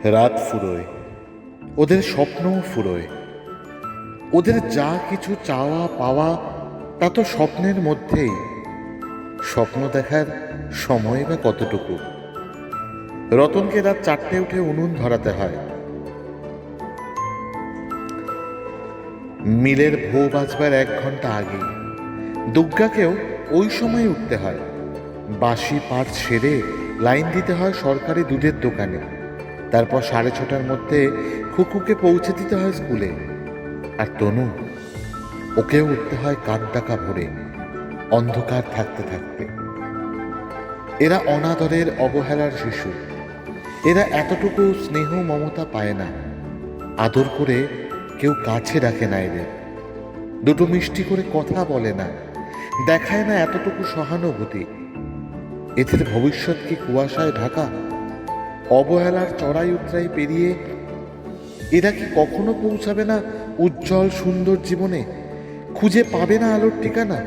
রাত ফুরোয়, ওদের স্বপ্নও ফুরোয়। ওদের যা কিছু চাওয়া পাওয়া তা তো স্বপ্নের মধ্যেই। স্বপ্ন দেখার সময় বা কতটুকু। রতনকে রাত 4টে উঠে উনুন ধরাতে হয়। মিলের ভো বাজবার 1 ঘন্টা আগেই। দুর্গাকেও ওই সময় উঠতে হয়। বাসি পাট সেরে লাইন দিতে হয় সরকারি দুধের দোকানে। তারপর 6:30টার মধ্যে খুকুকে পৌঁছে দিতে হয় স্কুলে। আর তনু, ওকেও উঠতে হয় কাক ডাকা ভোরে, অন্ধকার থাকতে থাকতে। এরা অনাদরের অবহেলার শিশু। এরা এতটুকু স্নেহ মমতা পায় না। আদর করে কেউ কাছে রাখে না এদের। দুটো মিষ্টি করে কথা বলে না, দেখায় না এতটুকু সহানুভূতি। এদের ভবিষ্যৎ কি কুয়াশায় ঢাকা? অবহেলার চড়াই উতরাই পেরিয়ে এরা কি কখনো পৌঁছাবে না উজ্জ্বল সুন্দর জীবনে? খুঁজে পাবে না আলোর ঠিকানা?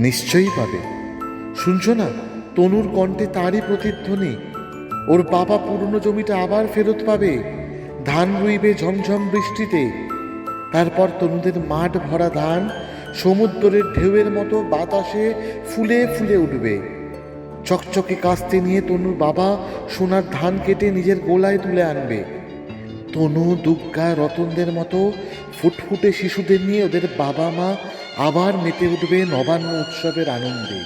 নিশ্চয়ই পাবে। শুনছো না, তনুর কণ্ঠে তারই প্রতিধ্বনি। ওর বাবা পুরনো জমিটা আবার ফেরত পাবে, ধান রুইবে ঝমঝম বৃষ্টিতে। তারপর তনুদের মাঠ ভরা ধান সমুদ্রের ঢেউয়ের মতো বাতাসে ফুলে ফুলে উঠবে। চকচকে কাস্তে নিয়ে তনুর বাবা সোনার ধান কেটে নিজের গোলায় তুলে আনবে। তনু, দুর্গা, রতনদের মতো ফুটফুটে শিশুদের নিয়ে ওদের বাবা মা আবার মেতে উঠবে নবান্ন উৎসবের আনন্দে।